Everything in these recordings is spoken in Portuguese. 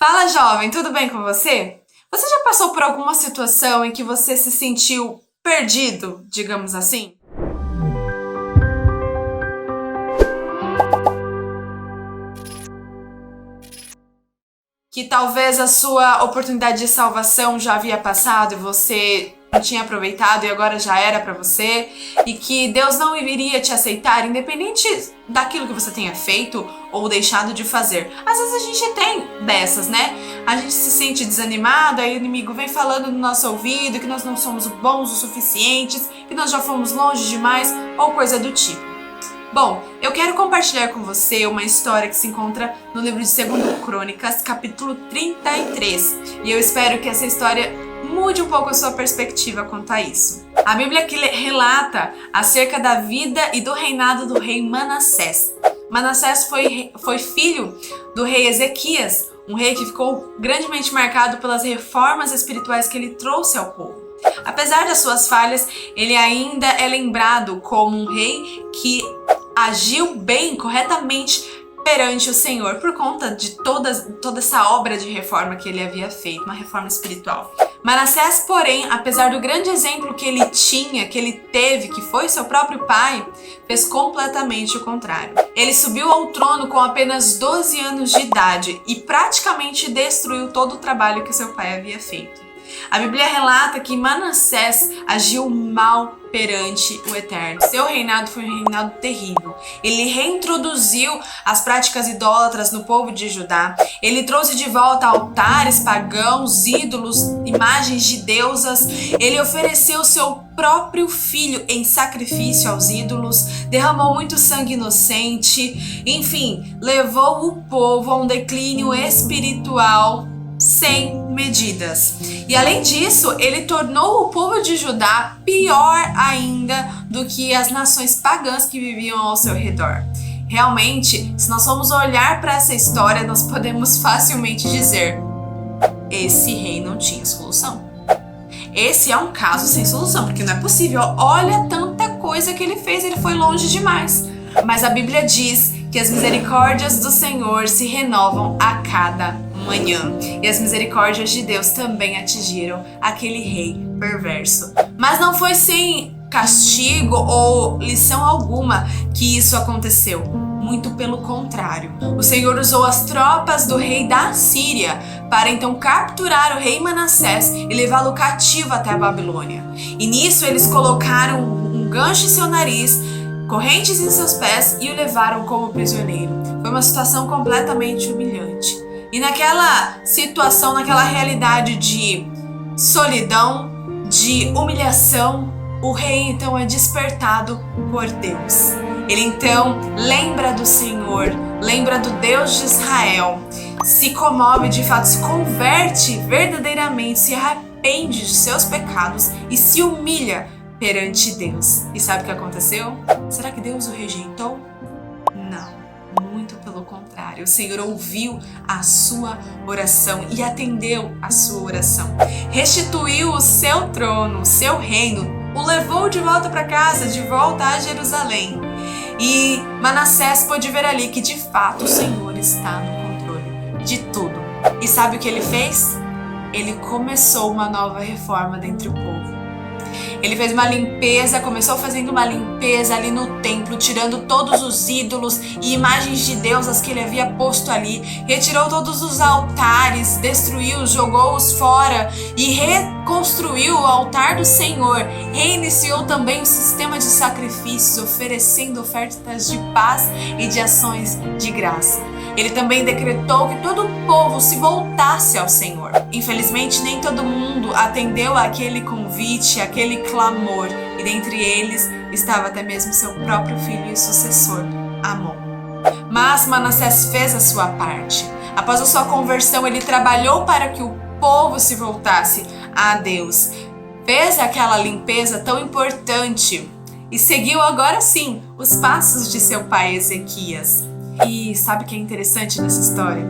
Fala, jovem, tudo bem com você? Você já passou por alguma situação em que você se sentiu perdido, digamos assim? Que talvez a sua oportunidade de salvação já havia passado e você não tinha aproveitado e agora já era pra você, e que Deus não iria te aceitar independente daquilo que você tenha feito ou deixado de fazer. Às vezes a gente tem dessas, né? A gente se sente desanimado, aí o inimigo vem falando no nosso ouvido que nós não somos bons o suficientes, que nós já fomos longe demais ou coisa do tipo. Bom, eu quero compartilhar com você uma história que se encontra no livro de 2 Crônicas, capítulo 33. E eu espero que essa história mude um pouco a sua perspectiva quanto a isso. A Bíblia que relata acerca da vida e do reinado do rei Manassés. Manassés foi filho do rei Ezequias, um rei que ficou grandemente marcado pelas reformas espirituais que ele trouxe ao povo. Apesar das suas falhas, ele ainda é lembrado como um rei que agiu bem, corretamente perante o Senhor por conta de toda essa obra de reforma que ele havia feito, uma reforma espiritual. Manassés, porém, apesar do grande exemplo que ele tinha, que ele teve, que foi seu próprio pai, fez completamente o contrário. Ele subiu ao trono com apenas 12 anos de idade e praticamente destruiu todo o trabalho que seu pai havia feito. A Bíblia relata que Manassés agiu mal perante o Eterno. Seu reinado foi um reinado terrível. Ele reintroduziu as práticas idólatras no povo de Judá. Ele trouxe de volta altares pagãos, ídolos, imagens de deusas. Ele ofereceu seu próprio filho em sacrifício aos ídolos, derramou muito sangue inocente, enfim, levou o povo a um declínio espiritual sem medidas. E além disso, ele tornou o povo de Judá pior ainda do que as nações pagãs que viviam ao seu redor. Realmente, se nós formos olhar para essa história, nós podemos facilmente dizer: esse rei não tinha solução. Esse é um caso sem solução, porque não é possível. Olha tanta coisa que ele fez, ele foi longe demais. Mas a Bíblia diz que as misericórdias do Senhor se renovam a cada manhã. E as misericórdias de Deus também atingiram aquele rei perverso. Mas não foi sem castigo ou lição alguma que isso aconteceu. Muito pelo contrário. O Senhor usou as tropas do rei da Síria para então capturar o rei Manassés e levá-lo cativo até a Babilônia. E nisso eles colocaram um gancho em seu nariz, correntes em seus pés e o levaram como prisioneiro. Foi uma situação completamente humilhante. E naquela situação, naquela realidade de solidão, de humilhação, o rei então é despertado por Deus. Ele então lembra do Senhor, lembra do Deus de Israel, se comove de fato, se converte verdadeiramente, se arrepende de seus pecados e se humilha perante Deus. E sabe o que aconteceu? Será que Deus o rejeitou? Não. Muito pelo contrário, o Senhor ouviu a sua oração e atendeu a sua oração. Restituiu o seu trono, o seu reino, o levou de volta para casa, de volta a Jerusalém. E Manassés pôde ver ali que de fato o Senhor está no controle de tudo. E sabe o que ele fez? Ele começou uma nova reforma dentre o povo. Ele fez uma limpeza, começou fazendo uma limpeza ali no templo, tirando todos os ídolos e imagens de deusas que ele havia posto ali, retirou todos os altares, destruiu, jogou-os fora e reconstruiu o altar do Senhor. Reiniciou também o sistema de sacrifícios, oferecendo ofertas de paz e de ações de graça. Ele também decretou que todo o povo se voltasse ao Senhor. Infelizmente, nem todo mundo atendeu àquele convite, àquele clamor, e dentre eles estava até mesmo seu próprio filho e sucessor, Amon. Mas Manassés fez a sua parte. Após a sua conversão, ele trabalhou para que o povo se voltasse a Deus. Fez aquela limpeza tão importante e seguiu agora sim os passos de seu pai Ezequias. E sabe o que é interessante nessa história?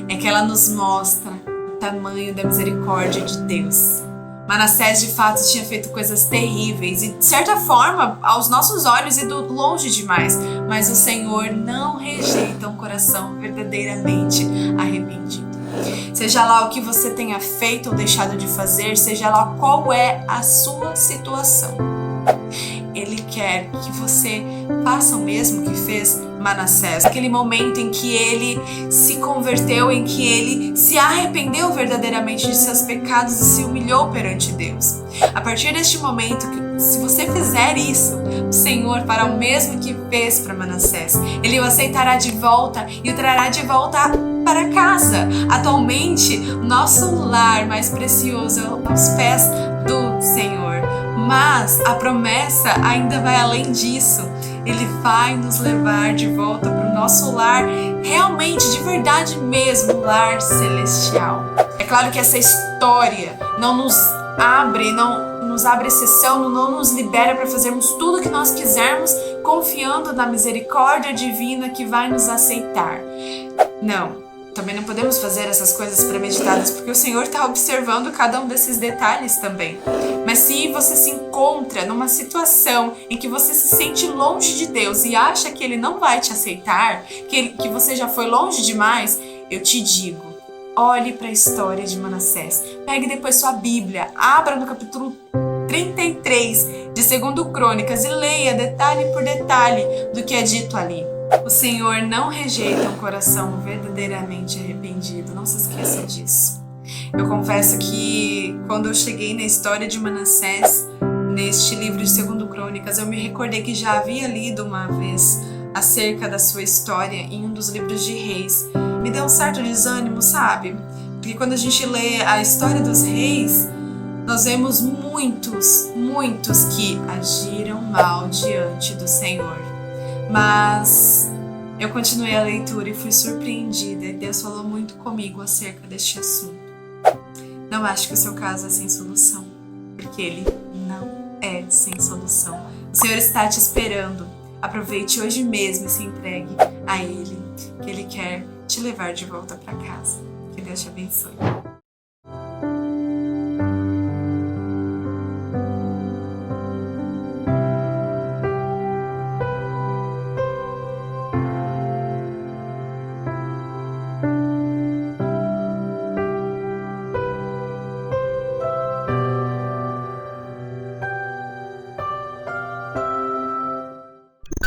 É que ela nos mostra o tamanho da misericórdia de Deus. Manassés de fato tinha feito coisas terríveis e de certa forma aos nossos olhos ido longe demais, mas o Senhor não rejeita um coração verdadeiramente arrependido. Seja lá o que você tenha feito ou deixado de fazer, seja lá qual é a sua situação, Ele quer que você faça o mesmo que fez Manassés. Aquele momento em que ele se converteu, em que ele se arrependeu verdadeiramente de seus pecados e se humilhou perante Deus. A partir deste momento, se você fizer isso, o Senhor fará o mesmo que fez para Manassés. Ele o aceitará de volta e o trará de volta para casa. Atualmente, nosso lar mais precioso é aos pés do Senhor. Mas a promessa ainda vai além disso. Ele vai nos levar de volta para o nosso lar, realmente, de verdade mesmo, lar celestial. É claro que essa história não nos abre exceção, não nos libera para fazermos tudo o que nós quisermos, confiando na misericórdia divina que vai nos aceitar. Não. Também não podemos fazer essas coisas premeditadas, porque o Senhor está observando cada um desses detalhes também. Mas se você se encontra numa situação em que você se sente longe de Deus e acha que Ele não vai te aceitar, que você já foi longe demais, eu te digo, olhe para a história de Manassés. Pegue depois sua Bíblia, abra no capítulo 33 de 2 Crônicas e leia detalhe por detalhe do que é dito ali. O Senhor não rejeita um coração verdadeiramente arrependido, não se esqueça disso. Eu confesso que quando eu cheguei na história de Manassés, neste livro de 2 Crônicas, eu me recordei que já havia lido uma vez acerca da sua história em um dos livros de reis. Me deu um certo desânimo, sabe? Porque quando a gente lê a história dos reis, nós vemos muitos que agiram mal diante do Senhor. Mas eu continuei a leitura e fui surpreendida e Deus falou muito comigo acerca deste assunto. Não acho que o seu caso é sem solução, porque ele não é sem solução. O Senhor está te esperando. Aproveite hoje mesmo e se entregue a Ele, que Ele quer te levar de volta para casa. Que Deus te abençoe.